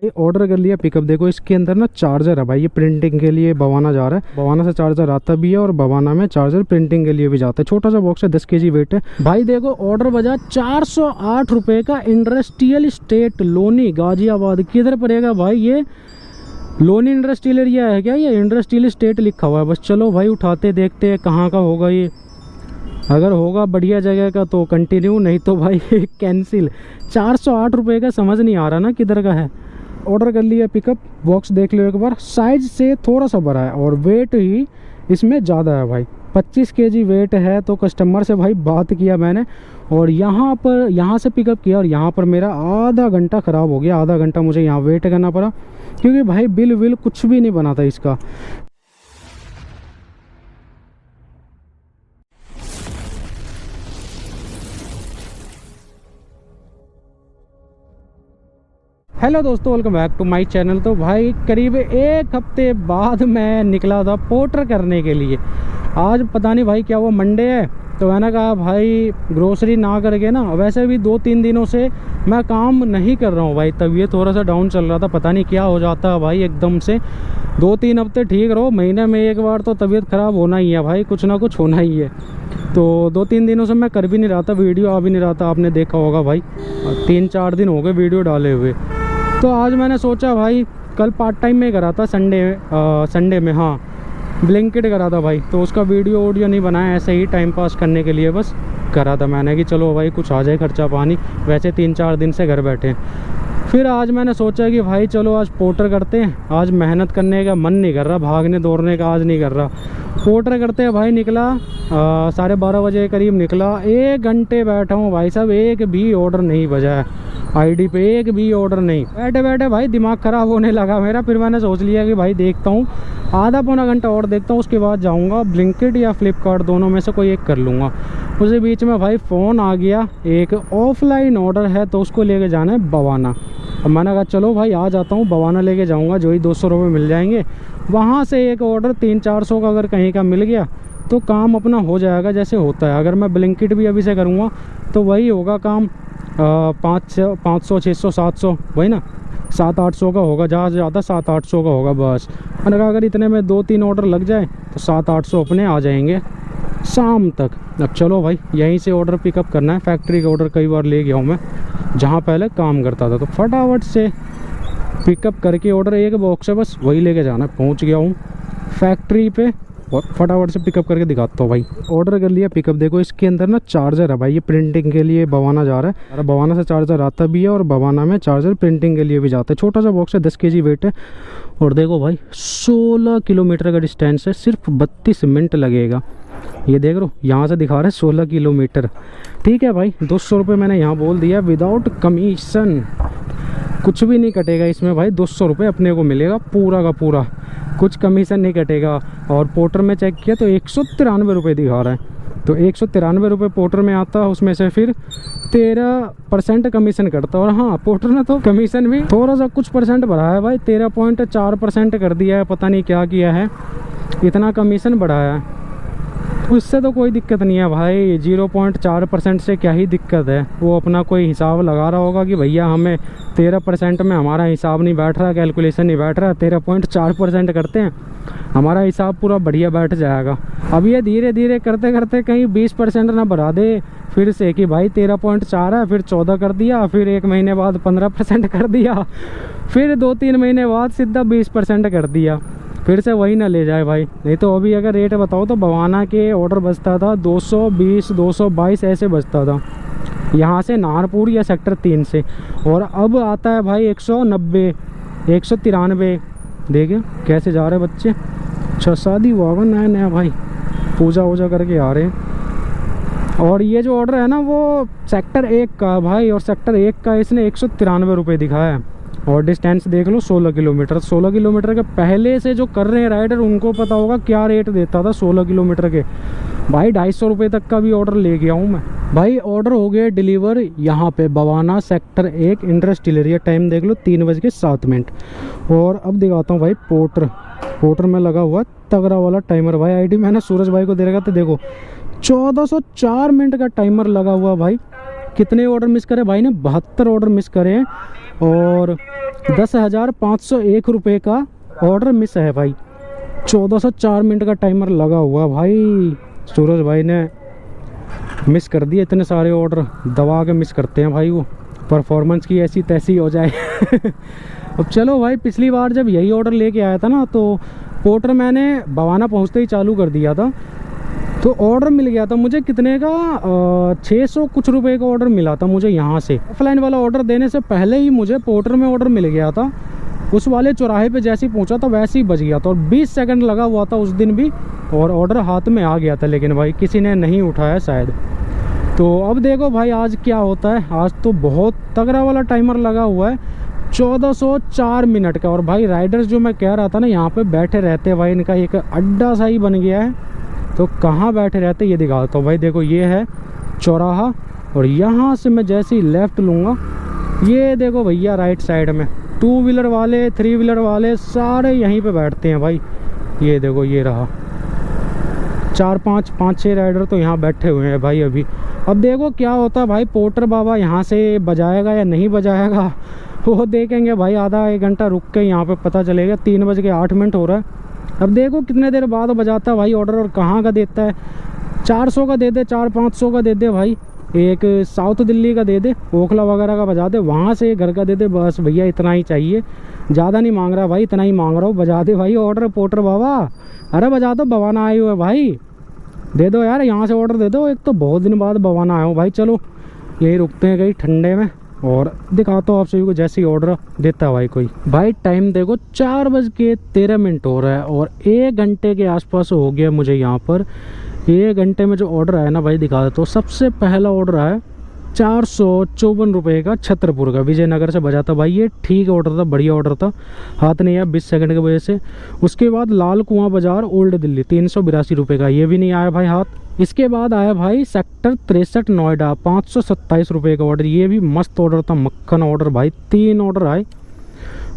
ये ऑर्डर कर लिया पिकअप। देखो इसके अंदर ना चार्जर है भाई, ये प्रिंटिंग के लिए बवाना जा रहा है। बवाना से चार्जर आता भी है और बवाना में चार्जर प्रिंटिंग के लिए भी जाता है। छोटा सा बॉक्स है, 10 kg वेट है भाई। देखो ऑर्डर बजा 408 रुपये का। Industrial state Loni Ghaziabad. किधर पड़ेगा भाई ये? लोनी इंडस्ट्रियल एरिया है क्या? ये इंडस्ट्रियल स्टेट लिखा हुआ है। बस चलो भाई उठाते देखते हैं कहाँ का होगा ये। अगर होगा बढ़िया जगह का तो कंटिन्यू, नहीं तो भाई कैंसिल। 408 रुपये का समझ नहीं आ रहा ना किधर का है। ऑर्डर कर लिया पिकअप। बॉक्स देख लो एक बार, साइज से थोड़ा सा बड़ा है और वेट ही इसमें ज़्यादा है भाई। 25 kg वेट है। तो कस्टमर से भाई बात किया मैंने और यहाँ से पिकअप किया और यहाँ पर मेरा आधा घंटा ख़राब हो गया। आधा घंटा मुझे यहाँ वेट करना पड़ा क्योंकि भाई बिल कुछ भी नहीं बना था इसका। हेलो दोस्तों, welcome back to my channel. तो भाई करीब एक हफ्ते बाद मैं निकला था पोर्टर करने के लिए। आज पता नहीं भाई क्या हुआ, मंडे है तो मैंने कहा भाई ग्रोसरी ना करके ना, वैसे भी 2-3 दिनों से मैं काम नहीं कर रहा हूँ भाई। तबीयत थोड़ा सा डाउन चल रहा था, पता नहीं क्या हो जाता है भाई एकदम से। 2-3 हफ्ते ठीक रहो, महीने में एक बार तो तबीयत ख़राब होना ही है भाई, कुछ ना कुछ होना ही है। तो 2-3 दिनों से मैं कर भी नहीं रहा था, वीडियो आ भी नहीं रहा था। आपने देखा होगा भाई 3-4 दिन हो गए वीडियो डाले हुए। तो आज मैंने सोचा भाई, कल पार्ट टाइम में करा था संडे में, हाँ ब्लिंकिट करा था भाई। तो उसका वीडियो नहीं बनाया, ऐसे ही टाइम पास करने के लिए बस करा था मैंने कि चलो भाई कुछ आ जाए खर्चा पानी। वैसे 3-4 दिन से घर बैठे। फिर आज मैंने सोचा कि भाई चलो आज पोर्टर करते हैं। आज मेहनत करने का मन नहीं कर रहा, भागने दौड़ने का आज नहीं कर रहा। पोर्टर करते हैं भाई। निकला 12:30 बजे के करीब निकला। 1 घंटे बैठा हूँ भाई साहब, एक भी ऑर्डर नहीं बजा है आईडी पे, एक भी ऑर्डर नहीं। बैठे बैठे भाई दिमाग ख़राब होने लगा मेरा। फिर मैंने सोच लिया कि भाई देखता हूँ आधा पौना घंटा और देखता हूँ, उसके बाद जाऊँगा ब्लिंकिट या फ्लिपकार्ट, दोनों में से कोई एक कर लूँगा। उसी बीच में भाई फ़ोन आ गया, एक ऑफलाइन ऑर्डर है तो उसको लेके जाना है बवाना। अब मैंने कहा चलो भाई आ जाता हूँ, बवाना लेके जाऊँगा, जो ही 200 रुपये मिल जाएंगे। वहाँ से एक ऑर्डर 300-400 का अगर कहीं का मिल गया तो काम अपना हो जाएगा जैसे होता है। अगर मैं ब्लिंकिट भी अभी से करूँगा तो वही होगा काम, 500, 600, 700 वही ना, 700-800 का होगा, ज़्यादा से ज़्यादा 700-800 का होगा बस। मैंने कहा अगर इतने में 2-3 ऑर्डर लग जाए तो 700-800 अपने आ जाएंगे शाम तक। अब चलो भाई यहीं से ऑर्डर पिकअप करना है। फैक्ट्री का ऑर्डर कई बार ले गया हूँ मैं जहाँ पहले काम करता था, तो फटाफट से पिकअप करके ऑर्डर एक बॉक्स है बस वही लेके जाना है। पहुँच गया हूँ फैक्ट्री पे और फटाफट से पिकअप करके दिखाता हूँ भाई। ऑर्डर कर लिया पिकअप। देखो इसके अंदर ना चार्जर है भाई, ये प्रिंटिंग के लिए बवाना जा रहा है। बवाना से चार्जर आता भी है और बवाना में चार्जर प्रिंटिंग के लिए भी जाता है। छोटा सा बॉक्स है, 10 kg वेट है। और देखो भाई 16 किलोमीटर का डिस्टेंस है, सिर्फ 32 मिनट लगेगा। ये देख लो यहाँ से दिखा रहे हैं 16 किलोमीटर। ठीक है भाई, 200 रुपये मैंने यहाँ बोल दिया विदाउट कमीशन। कुछ भी नहीं कटेगा इसमें भाई, 200 रुपये अपने को मिलेगा पूरा का पूरा, कुछ कमीशन नहीं कटेगा। और पोर्टर में चेक किया तो 193 रुपये दिखा रहा है। तो 193 रुपये पोर्टर में आता है, उसमें से फिर 13% कमीशन करता है। और हाँ पोर्टर ने तो कमीशन भी थोड़ा सा कुछ परसेंट बढ़ाया है भाई, 13.4% कर दिया है। पता नहीं क्या किया है, इतना कमीशन बढ़ाया है। उससे तो कोई दिक्कत नहीं है भाई, 0.4% से क्या ही दिक्कत है। वो अपना कोई हिसाब लगा रहा होगा कि भैया हमें 13% में हमारा हिसाब नहीं बैठ रहा, कैलकुलेशन नहीं बैठ रहा, 13.4% करते हैं, हमारा हिसाब पूरा बढ़िया बैठ जाएगा। अब ये धीरे धीरे करते करते कहीं 20% ना बढ़ा दे फिर से कि भाई 13.4 है, फिर 14 कर दिया, फिर 1 महीने बाद 15% कर दिया, फिर 2-3 महीने बाद सीधा 20% कर दिया, फिर से वही ना ले जाए भाई। नहीं तो अभी अगर रेट बताओ तो बवाना के ऑर्डर बचता था 220, 222 ऐसे बचता था यहाँ से नाहरपुर या सेक्टर 3 से। और अब आता है भाई 190, 193। देखिए कैसे जा रहे हैं बच्चे। शादी हुआ होगा नया नया भाई, पूजा वूजा करके आ रहे हैं। और ये जो ऑर्डर है ना वो सेक्टर 1 का भाई, और सेक्टर 1 का इसने 193 रुपये दिखाया है। और डिस्टेंस देख लो 16 किलोमीटर। 16 किलोमीटर के पहले से जो कर रहे हैं राइडर उनको पता होगा क्या रेट देता था 16 किलोमीटर के। भाई 250 रुपये तक का भी ऑर्डर ले गया हूँ मैं भाई। ऑर्डर हो गया डिलीवर यहाँ पे Bawana sector 1 industrial area. Time देख लो 3:07। और अब दिखाता हूँ भाई पोर्टर में लगा हुआ तगड़ा वाला टाइमर भाई। आईडी मैंने सूरज भाई को दे रखा था। देखो 1404 मिनट का टाइमर लगा हुआ भाई। कितने ऑर्डर मिस करे भाई ने? 72 ऑर्डर मिस करे हैं। और 10,501 रुपये का ऑर्डर मिस है भाई। 1404 मिनट का टाइमर लगा हुआ भाई। सूरज भाई ने मिस कर दिए इतने सारे ऑर्डर, दबा के मिस करते हैं भाई वो, परफॉर्मेंस की ऐसी तैसी हो जाए। अब चलो भाई, पिछली बार जब यही ऑर्डर लेके आया था ना, तो पोर्टर मैंने बवाना पहुंचते ही चालू कर दिया था, तो ऑर्डर मिल गया था मुझे कितने का, 600 कुछ रुपए का ऑर्डर मिला था मुझे यहाँ से। ऑफलाइन वाला ऑर्डर देने से पहले ही मुझे पोर्टर में ऑर्डर मिल गया था। उस वाले चौराहे पे जैसे ही पहुंचा था वैसे ही बज गया था, और 20 सेकंड लगा हुआ था उस दिन भी, और ऑर्डर हाथ में आ गया था, लेकिन भाई किसी ने नहीं उठाया शायद। तो अब देखो भाई आज क्या होता है। आज तो बहुत तगड़ा वाला टाइमर लगा हुआ है, 1404 मिनट का। और भाई राइडर्स जो मैं कह रहा था ना, यहाँ पे बैठे रहते हैं भाई, इनका एक अड्डा सा ही बन गया है। तो कहाँ बैठे रहते ये दिखाता हूँ भाई। देखो ये है चौराहा, और यहाँ से मैं जैसे ही लेफ़्ट लूँगा, ये देखो भैया राइट साइड में 2 व्हीलर वाले 3 व्हीलर वाले सारे यहीं पे बैठते हैं भाई। ये देखो ये रहा 5-6 राइडर तो यहाँ बैठे हुए हैं भाई अभी। अब देखो क्या होता है भाई, पोर्टर बाबा यहाँ से बजाएगा या नहीं बजाएगा वो देखेंगे भाई। आधा 1 घंटा रुक के यहाँ पे पता चलेगा। 3:08 हो रहा है। अब देखो कितने देर बाद बजाता है भाई ऑर्डर, और कहाँ का देता है। 400 का दे दे, 400-500 का दे दे भाई, एक साउथ दिल्ली का दे दे, ओखला वगैरह का बजा दे, वहाँ से घर का दे दे, बस भैया इतना ही चाहिए। ज़्यादा नहीं मांग रहा भाई, इतना ही मांग रहा हूँ, बजा दे भाई ऑर्डर पोर्टर बाबा। अरे बजा दो, बवाना आए हुए भाई, दे दो यार यहाँ से ऑर्डर दे दो। एक तो बहुत दिन बाद बवाना आया हूँ भाई। चलो यही रुकते हैं कहीं ठंडे में, और दिखाता हूँ आप सभी को जैसे ही ऑर्डर देता है भाई कोई। भाई टाइम देखो 4:13 हो रहा है, और 1 घंटे के आसपास हो गया मुझे यहाँ पर। 1 घंटे में जो ऑर्डर आया ना भाई दिखा देता हूँ। सबसे पहला ऑर्डर आया 454 रुपये का, छतरपुर का, विजयनगर से बजा था भाई। ये ठीक ऑर्डर था, बढ़िया ऑर्डर था, हाथ नहीं आया 20 सेकंड की वजह से। उसके बाद लाल कुआं बाजार ओल्ड दिल्ली 382 रुपये का, ये भी नहीं आया भाई हाथ। इसके बाद आया भाई सेक्टर 63 नोएडा 527 रुपये का ऑर्डर। ये भी मस्त ऑर्डर था, मक्खन ऑर्डर भाई। 3 ऑर्डर आए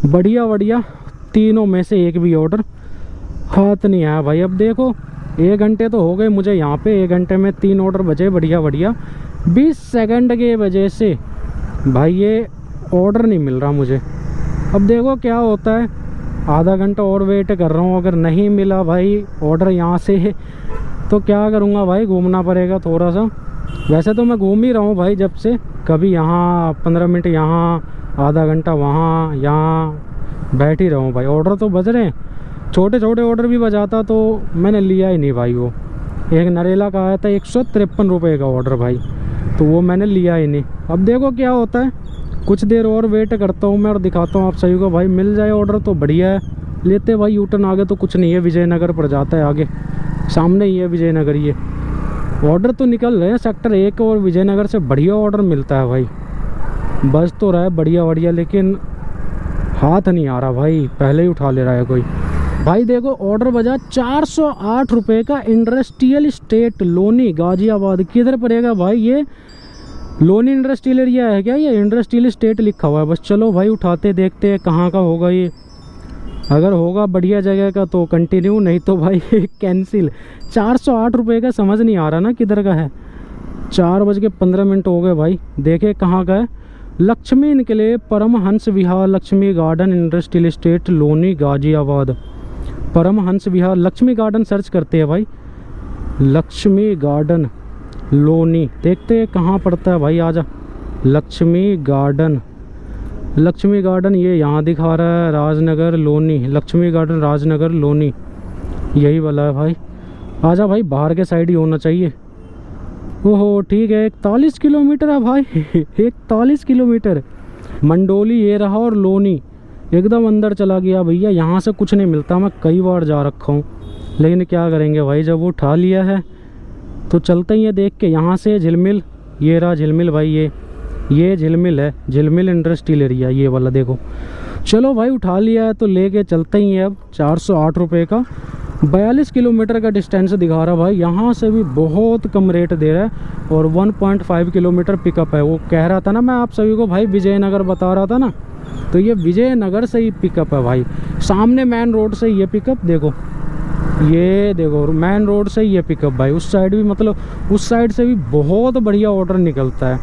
बढ़िया बढ़िया, तीनों में से एक भी ऑर्डर हाथ नहीं आया भाई। अब देखो 1 घंटे तो हो गए मुझे यहाँ पे, 1 घंटे में 3 ऑर्डर बचे बढ़िया बढ़िया। 20 सेकंड के वजह से भाई ये ऑर्डर नहीं मिल रहा मुझे। अब देखो क्या होता है, आधा घंटा और वेट कर रहा हूँ, अगर नहीं मिला भाई ऑर्डर यहाँ से तो क्या करूँगा भाई, घूमना पड़ेगा थोड़ा सा। वैसे तो मैं घूम ही रहा हूँ भाई जब से, कभी यहाँ 15 मिनट यहाँ, आधा घंटा वहाँ, यहाँ बैठ ही रहा हूँ भाई। ऑर्डर तो बज रहे हैं, छोटे छोटे ऑर्डर भी बजाता तो मैंने लिया ही नहीं भाई। वो एक नरेला का आया था 153 रुपये का ऑर्डर भाई, तो वो मैंने लिया ही नहीं। अब देखो क्या होता है, कुछ देर और वेट करता हूँ मैं, और दिखाता हूँ आप सभी को भाई। मिल जाए ऑर्डर तो बढ़िया है, लेते भाई। यूटर्न आगे तो कुछ नहीं है, विजयनगर पर जाता है आगे, सामने ही है विजयनगर। ये ऑर्डर तो निकल रहे हैं सेक्टर 1 और विजयनगर से, बढ़िया ऑर्डर मिलता है भाई। बस तो रहा है बढ़िया बढ़िया, लेकिन हाथ नहीं आ रहा भाई, पहले ही उठा ले रहा है कोई भाई। देखो ऑर्डर बजा 408 रुपये का, इंडस्ट्रियल स्टेट लोनी गाजियाबाद। किधर पड़ेगा भाई ये? लोनी इंडस्ट्रियल एरिया है क्या? ये इंडस्ट्रियल स्टेट लिखा हुआ है बस। चलो भाई उठाते देखते हैं कहाँ का होगा ये। अगर होगा बढ़िया जगह का तो कंटिन्यू, नहीं तो भाई कैंसिल। 408 रुपये का समझ नहीं आ रहा ना किधर का है। 4:15 हो गए भाई, देखे कहाँ का है। लक्ष्मी निकले Paramhans Vihar Lakshmi garden industrial state Loni Ghaziabad. Paramhans Vihar Lakshmi garden search करते हैं भाई, लक्ष्मी गार्डन लोनी, देखते हैं कहाँ पड़ता है भाई। आजा लक्ष्मी गार्डन, लक्ष्मी गार्डन ये यहाँ दिखा रहा है, राजनगर लोनी, लक्ष्मी गार्डन राजनगर लोनी, यही वाला है भाई। आजा भाई, बाहर के साइड ही होना चाहिए। ओहो ठीक है, 41 किलोमीटर है भाई 41 किलोमीटर। मंडोली ये रहा, और लोनी एकदम अंदर चला गया भैया। यहाँ से कुछ नहीं मिलता, मैं कई बार जा रखा हूँ, लेकिन क्या करेंगे भाई, जब वो उठा लिया है तो चलते ही है देख के। यहाँ से झिलमिल, ये रहा झिलमिल भाई, ये झिलमिल है, झिलमिल इंडस्ट्रियल एरिया ये वाला देखो। चलो भाई उठा लिया है तो लेके चलते ही है अब। 408 रुपये का 42 किलोमीटर का डिस्टेंस दिखा रहा भाई। यहाँ से भी बहुत कम रेट दे रहा है, और 1.5 किलोमीटर पिकअप है। वो कह रहा था ना मैं आप सभी को भाई, विजयनगर बता रहा था ना, तो ये विजयनगर से ही पिकअप है भाई। सामने मेन रोड से ये पिकअप देखो, ये देखो मेन रोड से ये पिकअप भाई। उस साइड भी मतलब उस साइड से भी बहुत बढ़िया ऑर्डर निकलता है।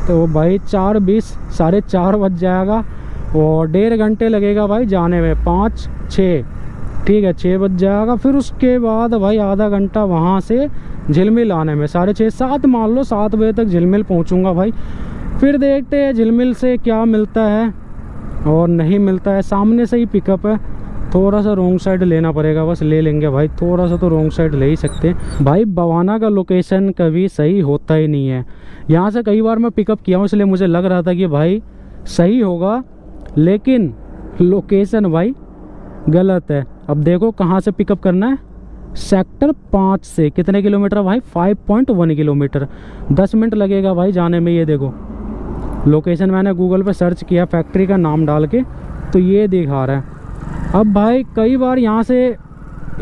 तो भाई 4:20 4:30 बज जाएगा, और 1.5 घंटे लगेगा भाई जाने में, 5-6, ठीक है 6 बज जाएगा। फिर उसके बाद भाई आधा घंटा वहाँ से झिलमिल आने में, 6:30-7 मान लो, 7 बजे तक झिलमिल पहुँचूँगा भाई। फिर देखते हैं झिलमिल से क्या मिलता है और नहीं मिलता है। सामने से ही पिकअप है, थोड़ा सा रोंग साइड लेना पड़ेगा, बस ले लेंगे भाई, थोड़ा सा तो रोंग साइड ले ही सकते हैं भाई। बवाना का लोकेशन कभी सही होता ही नहीं है। यहाँ से कई बार मैं पिकअप किया हूँ, इसलिए मुझे लग रहा था कि भाई सही होगा, लेकिन लोकेशन भाई गलत है। अब देखो कहाँ से पिकअप करना है, सेक्टर 5 से। कितने किलोमीटर भाई, 5.1 किलोमीटर, 10 मिनट लगेगा भाई जाने में। ये देखो लोकेशन मैंने गूगल पे सर्च किया फैक्ट्री का नाम डाल के, तो ये दिखा रहा है। अब भाई कई बार यहाँ से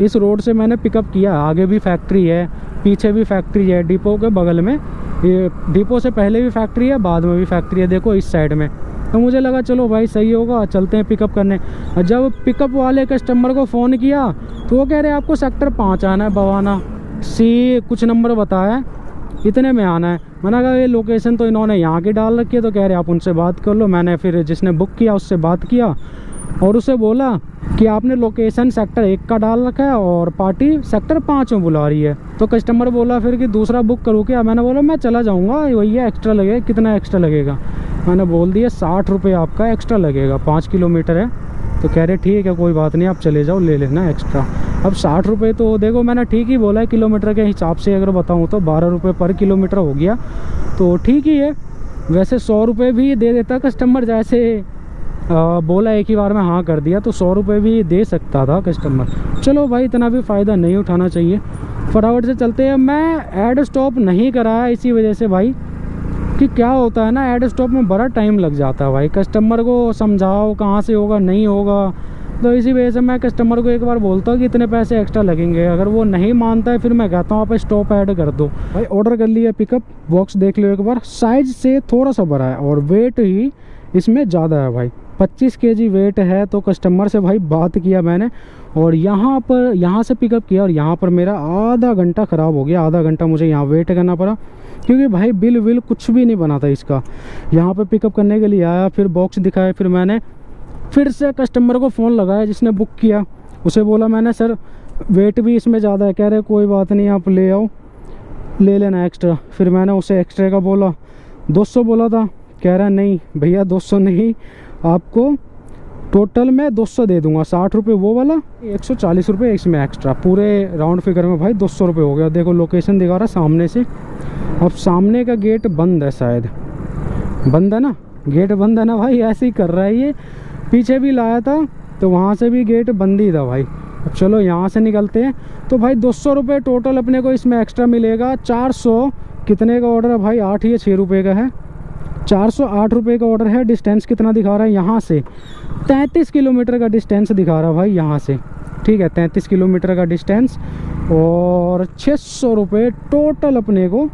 इस रोड से मैंने पिकअप किया, आगे भी फैक्ट्री है, पीछे भी फैक्ट्री है, डिपो के बगल में, ये डिपो से पहले भी फैक्ट्री है, बाद में भी फैक्ट्री है, देखो इस साइड में। तो मुझे लगा चलो भाई सही होगा, चलते हैं पिकअप करने। और जब पिकअप वाले कस्टमर को फ़ोन किया तो वो कह रहे आपको सेक्टर 5 आना है, बवाना सी कुछ नंबर बताया, इतने में आना है। मैंने कहा ये लोकेशन तो इन्होंने यहाँ की डाल रखी है, तो कह रहे आप उनसे बात कर लो। मैंने फिर जिसने बुक किया उससे बात किया और उसे बोला कि आपने लोकेशन सेक्टर 1 का डाल रखा है और पार्टी सेक्टर 5 में बुला रही है। तो कस्टमर बोला फिर कि दूसरा बुक करूँ क्या? मैंने बोला मैं चला जाऊँगा, भैया एक्स्ट्रा लगेगा। कितना एक्स्ट्रा लगेगा? मैंने बोल दिया 60 रुपये आपका एक्स्ट्रा लगेगा, 5 किलोमीटर है। तो कह रहे ठीक है कोई बात नहीं, आप चले जाओ, ले लेना एक्स्ट्रा। अब 60 रुपये तो देखो मैंने ठीक ही बोला है, किलोमीटर के हिसाब से अगर बताऊँ तो 12 रुपये पर किलोमीटर हो गया, तो ठीक ही है। वैसे 100 रुपये भी दे देता कस्टमर, जैसे बोला एक ही बार में हाँ कर दिया, तो 100 रुपये भी दे सकता था कस्टमर। चलो भाई इतना भी फ़ायदा नहीं उठाना चाहिए, फटाफट से चलते हैं। मैं ऐड स्टॉप नहीं कराया इसी वजह से भाई, कि क्या होता है ना, ऐड स्टॉप में बड़ा टाइम लग जाता है भाई, कस्टमर को समझाओ कहाँ से होगा नहीं होगा। तो इसी वजह से मैं कस्टमर को एक बार बोलता हूँ कि इतने पैसे एक्स्ट्रा लगेंगे, अगर वो नहीं मानता है फिर मैं कहता हूँ आप स्टॉप ऐड कर दो। भाई ऑर्डर कर लिया पिकअप, बॉक्स देख लो एक बार, साइज से थोड़ा सा बड़ा है और वेट ही इसमें ज़्यादा है भाई, 25 केजी वेट है। तो कस्टमर से भाई बात किया मैंने और यहाँ से पिकअप किया और यहाँ पर मेरा आधा घंटा ख़राब हो गया। आधा घंटा मुझे यहाँ वेट करना पड़ा, क्योंकि भाई बिल विल कुछ भी नहीं बना था इसका। यहाँ पे पिकअप करने के लिए आया, फिर बॉक्स दिखाया, फिर मैंने फिर से कस्टमर को फ़ोन लगाया जिसने बुक किया, उसे बोला मैंने सर वेट भी इसमें ज़्यादा है। कह रहे कोई बात नहीं आप ले आओ, ले लेना एक्स्ट्रा। फिर मैंने उसे एक्स्ट्रा का बोला, 200 बोला था, कह रहा नहीं भैया 200 नहीं, आपको टोटल में 200 दे दूंगा, 60 रुपये वो वाला, 140 रुपये इसमें एक्स्ट्रा, पूरे राउंड फिगर में भाई 200 रुपये हो गया। देखो लोकेशन दिखा रहा सामने से। अब सामने का गेट बंद है, शायद बंद है ना, गेट बंद है ना भाई, ऐसे ही कर रहा है ये। पीछे भी लाया था तो वहाँ से भी गेट बंद ही था भाई। अब चलो यहाँ से निकलते हैं। तो भाई 200 रुपये टोटल अपने को इसमें एक्स्ट्रा मिलेगा। 400 कितने का ऑर्डर है भाई, 8 या 6 रुपये का है, 408 रुपये का ऑर्डर है। डिस्टेंस कितना दिखा रहा है यहाँ से, 33 किलोमीटर का डिस्टेंस दिखा रहा है भाई यहाँ से, ठीक है 33 किलोमीटर का डिस्टेंस। और 600 रुपये टोटल अपने को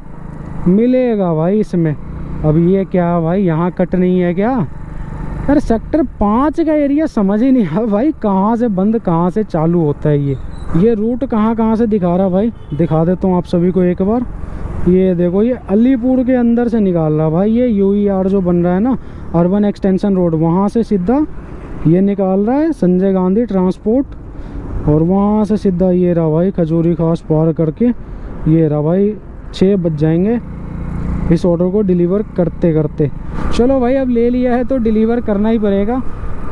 मिलेगा भाई इसमें। अब ये क्या भाई, यहाँ कट नहीं है क्या यार? सेक्टर 5 का एरिया समझ ही नहीं आ भाई, कहाँ से बंद कहाँ से चालू होता है ये रूट कहाँ से दिखा रहा भाई, दिखा देता हूँ आप सभी को एक बार। ये देखो ये अलीपुर के अंदर से निकाल रहा भाई, ये UER जो बन रहा है ना, अर्बन एक्सटेंशन रोड, वहाँ से सीधा ये निकाल रहा है संजय गांधी ट्रांसपोर्ट, और वहाँ से सीधा ये रहा भाई खजूरी खास पार करके, ये रहा भाई 6 बज जाएंगे इस ऑर्डर को डिलीवर करते करते। चलो भाई अब ले लिया है तो डिलीवर करना ही पड़ेगा।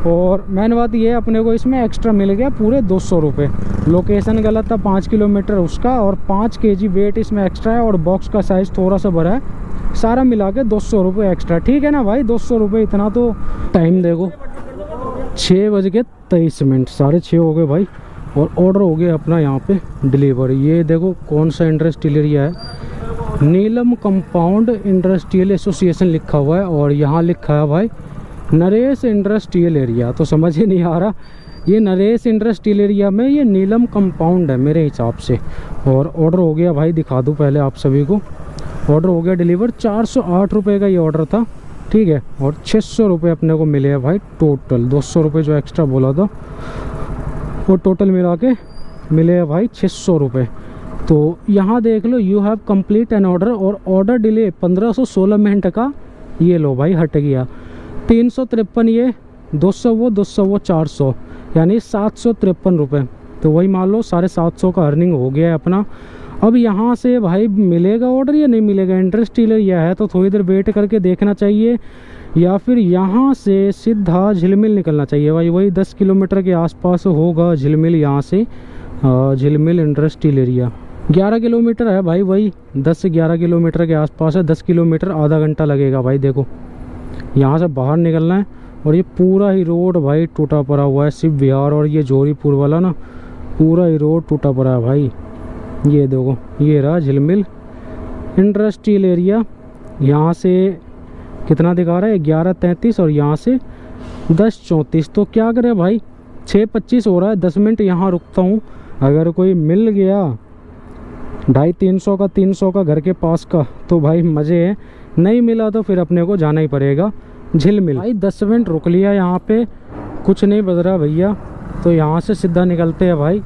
और मेन बात ये है अपने को इसमें एक्स्ट्रा मिल गया पूरे 200 रुपये। लोकेशन गलत था 5 किलोमीटर उसका, और 5 केजी वेट इसमें एक्स्ट्रा है, और बॉक्स का साइज़ थोड़ा सा बड़ा है, सारा मिला के 200 रुपये एक्स्ट्रा। ठीक है ना भाई, 200 रुपये इतना तो। टाइम देखो 6:23, 6:30 हो गए भाई, और ऑर्डर हो गया अपना यहाँ पे डिलीवर। ये देखो कौन सा इंडस्ट्रियल एरिया है, नीलम कंपाउंड इंडस्ट्रियल एसोसिएशन लिखा हुआ है, और यहाँ लिखा है भाई नरेश इंडस्ट्रियल एरिया। तो समझ ही नहीं आ रहा, ये नरेश इंडस्ट्रियल एरिया में ये नीलम कंपाउंड है मेरे हिसाब से। और ऑर्डर हो गया भाई, दिखा दूँ पहले आप सभी को, ऑर्डर हो गया डिलीवर। 408 रुपये का ये ऑर्डर था, ठीक है, और 600 रुपये अपने को मिले हैं भाई टोटल। 200 रुपये जो एक्स्ट्रा बोला था वो टोटल मिला के मिले हैं भाई 600 रुपये। तो यहाँ देख लो, you have complete an order, और ऑर्डर डिले 1516 मिनट का, ये लो भाई हट गया। 353 ये 200 वो 200 वो 400, यानी 753 रुपये। तो वही मान लो 750 का अर्निंग हो गया है अपना। अब यहाँ से भाई मिलेगा ऑर्डर या नहीं मिलेगा, इंटरेस्ट एरिया है तो थोड़ी देर वेट करके देखना चाहिए, या फिर यहाँ से सीधा झिलमिल निकलना चाहिए भाई। वही 10 किलोमीटर के आसपास होगा झिलमिल, यहाँ से झिलमिल इंडस्ट्रियल एरिया 11 किलोमीटर है भाई, वही 10 से 11 किलोमीटर के आसपास है। 10 किलोमीटर आधा घंटा लगेगा भाई। देखो यहाँ से बाहर निकलना है, और ये पूरा ही रोड भाई टूटा पड़ा हुआ है, शिव विहार और ये जोरीपुर वाला ना, पूरा ही रोड टूटा पड़ा है भाई। ये देखो ये रहा झिलमिल इंडस्ट्रियल एरिया। यहाँ से कितना दिखा रहा है 11:33 और यहाँ से 10:34। तो क्या करें भाई, 6:25 हो रहा है, 10 मिनट यहाँ रुकता हूँ। अगर कोई मिल गया 250-300 का 300 का घर के पास का तो भाई मज़े हैं, नहीं मिला तो फिर अपने को जाना ही पड़ेगा झिलमिल। भाई 10 मिनट रुक लिया यहाँ पे, कुछ नहीं बज रहा भैया। तो यहाँ से सीधा निकलते हैं भाई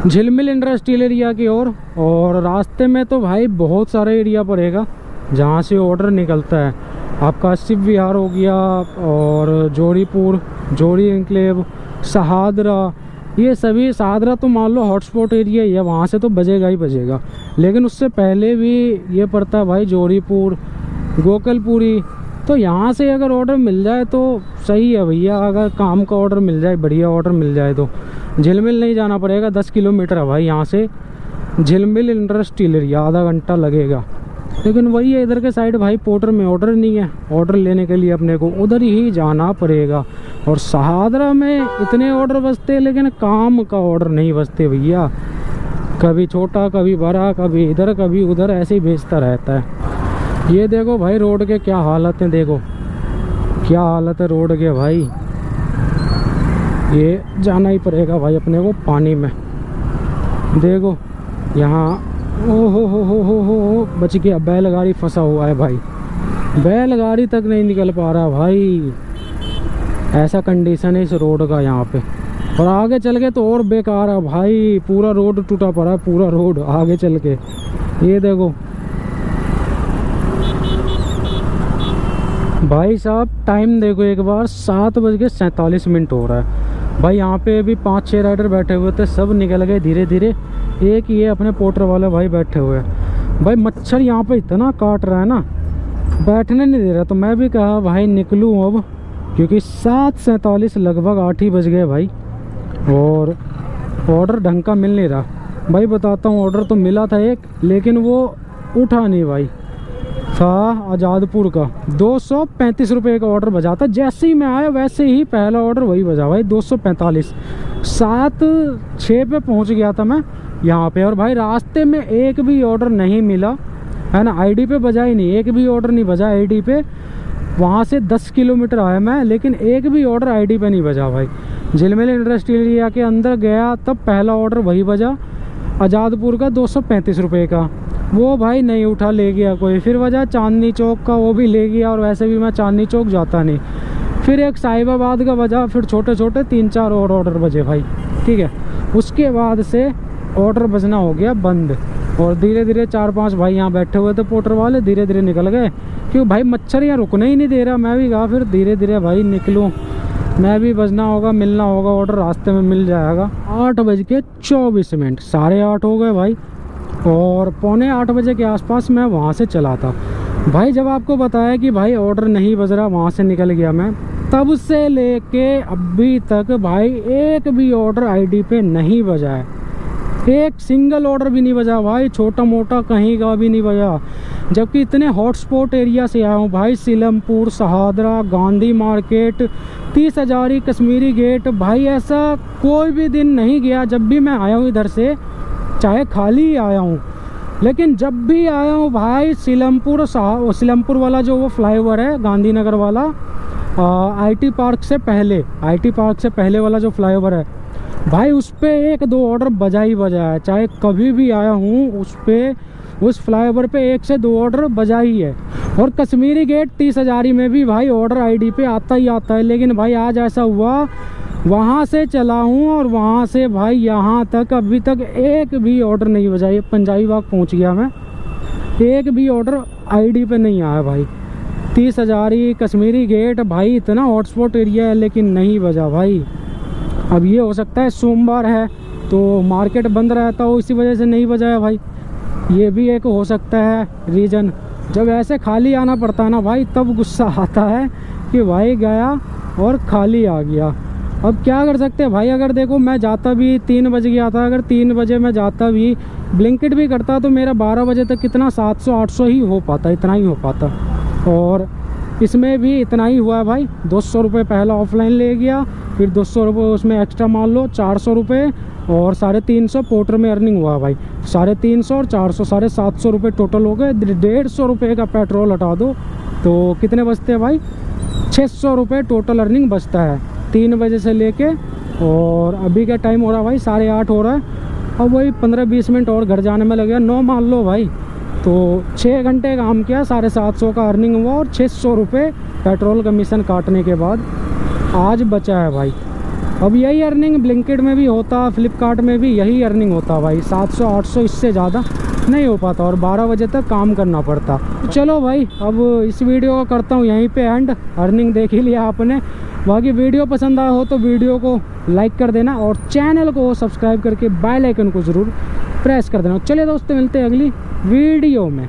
झिलमिल इंडस्ट्रियल एरिया की ओर। और रास्ते में तो भाई बहुत सारा एरिया पड़ेगा जहाँ से ऑर्डर निकलता है। आपका शिव विहार हो गया, और जोरीपुर, जोरी एन्क्लेव, सहादरा, ये सभी। सहादरा तो मान लो हॉटस्पॉट एरिया ही है, वहाँ से तो बजेगा ही बजेगा। लेकिन उससे पहले भी ये पड़ता है भाई जोरीपुर, गोकलपुरी। तो यहाँ से अगर ऑर्डर मिल जाए तो सही है भैया, अगर काम का ऑर्डर मिल जाए, बढ़िया ऑर्डर मिल जाए तो झिलमिल नहीं जाना पड़ेगा। 10 किलोमीटर है भाई यहाँ से झिलमिल इंडस्ट्रियल एरिया, आधा घंटा लगेगा। लेकिन वही है, इधर के साइड भाई पोर्टर में ऑर्डर नहीं है, ऑर्डर लेने के लिए अपने को उधर ही जाना पड़ेगा। और सहादरा में इतने ऑर्डर बजते हैं लेकिन काम का ऑर्डर नहीं बजते भैया, कभी छोटा कभी बड़ा, कभी इधर कभी उधर, ऐसे ही भेजता रहता है। ये देखो भाई रोड के क्या हालत है, देखो क्या हालत है रोड के भाई। ये जाना ही पड़ेगा भाई अपने को पानी में। देखो यहाँ ओ हो बच गया, बैलगाड़ी फंसा हुआ है भाई, बैलगाड़ी तक नहीं निकल पा रहा भाई। ऐसा कंडीशन है इस रोड का यहाँ पे। और आगे चल के तो और बेकार है भाई, पूरा रोड टूटा पड़ा है, पूरा रोड आगे चल के। ये देखो भाई साहब, टाइम देखो एक बार, 7:47 हो रहा है भाई। यहाँ पे अभी 5-6 राइडर बैठे हुए थे, सब निकल गए धीरे धीरे। एक ये अपने पोर्टर वाले भाई बैठे हुए हैं। भाई मच्छर यहाँ पे इतना काट रहा है ना, बैठने नहीं दे रहा। तो मैं भी कहा भाई निकलूँ अब, क्योंकि 7:47 लगभग 8 ही बज गए भाई, और ऑर्डर ढंग का मिल नहीं रहा भाई। बताता हूँ, ऑर्डर तो मिला था एक, लेकिन वो उठा नहीं भाई। था आज़ादपुर का 235 रुपये का ऑर्डर बजा था। जैसे ही मैं आया वैसे ही पहला ऑर्डर वही बजा भाई, 245। 7:06 पे पहुंच गया था मैं यहाँ पे, और भाई रास्ते में एक भी ऑर्डर नहीं मिला है ना। आईडी पे बजा ही नहीं, एक भी ऑर्डर नहीं बजा आईडी पे। वहाँ से 10 किलोमीटर आया मैं, लेकिन एक भी ऑर्डर आईडी पे नहीं बजा भाई। झिलमिल इंडस्ट्रियल एरिया के अंदर गया तब पहला ऑर्डर वही बजा, आज़ादपुर का 235 रुपये का। वो भाई नहीं उठा, ले गया कोई। फिर वजह चांदनी चौक का, वो भी ले गया, और वैसे भी मैं चांदनी चौक जाता नहीं। फिर एक साहिबाबाद का बजा, फिर छोटे छोटे 3-4 और ऑर्डर बजे भाई, ठीक है। उसके बाद से ऑर्डर बजना हो गया बंद, और धीरे धीरे 4-5 भाई यहाँ बैठे हुए थे पोर्टर वाले, धीरे धीरे निकल गए, क्योंकि भाई मच्छर यहाँ रुकने ही नहीं दे रहा। मैं भी कहा फिर धीरे धीरे भाई निकलूँ, मैं भी बजना होगा, मिलना होगा ऑर्डर, रास्ते में मिल जाएगा। 8:24, 8:30 हो गए भाई, और 7:45 बजे के आसपास मैं वहाँ से चला था भाई। जब आपको बताया कि भाई ऑर्डर नहीं बज रहा, वहाँ से निकल गया मैं, तब से लेके अभी तक भाई एक भी ऑर्डर आईडी पे नहीं बजा है। एक सिंगल ऑर्डर भी नहीं बजा भाई, छोटा मोटा कहीं का भी नहीं बजा। जबकि इतने हॉटस्पॉट एरिया से आया हूँ भाई, सीलमपुर, सहादरा, गांधी मार्केट, 30 हजारी, कश्मीरी गेट। भाई ऐसा कोई भी दिन नहीं गया जब भी मैं आया हूँ इधर से, चाहे खाली ही आया हूँ, लेकिन जब भी आया हूँ भाई सीलमपुर वाला जो वो फ्लाईओवर है गांधीनगर वाला, आईटी पार्क से पहले वाला जो फ्लाईओवर है भाई, उस पे 1-2 ऑर्डर बजा ही बजा है। चाहे कभी भी आया हूँ उस फ्लाईओवर पे 1 से 2 ऑर्डर बजा ही है। और कश्मीरी गेट 30 हजारी में भी भाई ऑर्डर आईडी पे आता ही आता है। लेकिन भाई आज ऐसा हुआ, वहाँ से चला हूँ और वहाँ से भाई यहाँ तक अभी तक एक भी ऑर्डर नहीं बजा। ये पंजाबी बाग पहुँच गया मैं, एक भी ऑर्डर आईडी पे नहीं आया भाई। 30,000 ही कश्मीरी गेट भाई, इतना हॉटस्पॉट एरिया है लेकिन नहीं बजा भाई। अब ये हो सकता है सोमवार है तो मार्केट बंद रहता हो, इसी वजह से नहीं बजा है भाई, ये भी एक हो सकता है रीज़न। जब ऐसे खाली आना पड़ता है ना भाई तब गुस्सा आता है कि भाई गया और खाली आ गया। अब क्या कर सकते हैं भाई, अगर देखो मैं जाता भी 3 बजे गया था, अगर 3 बजे मैं जाता भी ब्लिंकिट भी करता तो मेरा 12 बजे तक कितना 700-800 ही हो पाता, इतना ही हो पाता। और इसमें भी इतना ही हुआ है भाई, 200 रुपये पहला ऑफलाइन ले गया, फिर 200 रुपये उसमें एक्स्ट्रा मान लो 400 रुपये और 350 पोर्टर में अर्निंग हुआ भाई। 350 और 400 750 रुपये टोटल हो गए। 150 रुपये का पेट्रोल हटा दो तो कितने बचते हैं भाई, 600 रुपये टोटल अर्निंग बचता है 3 बजे से लेके। और अभी का टाइम हो रहा है भाई 8:30 हो रहा है। अब वही 15-20 मिनट और घर जाने में लगेगा, 9 मान लो भाई, तो 6 घंटे काम किया, 750 का अर्निंग हुआ और 600 रुपये पेट्रोल कमीशन काटने के बाद आज बचा है भाई। अब यही अर्निंग ब्लिंकिट में भी होता, फ्लिपकार्ट में भी यही अर्निंग होता भाई, 700-800, इससे ज़्यादा नहीं हो पाता और 12 बजे तक काम करना पड़ता। चलो भाई अब इस वीडियो को करता हूँ यहीं पे एंड। अर्निंग देख ही लिया आपने, बाकी वीडियो पसंद आया हो तो वीडियो को लाइक कर देना और चैनल को सब्सक्राइब करके बेल आइकन को ज़रूर प्रेस कर देना। चलिए दोस्तों मिलते हैं अगली वीडियो में।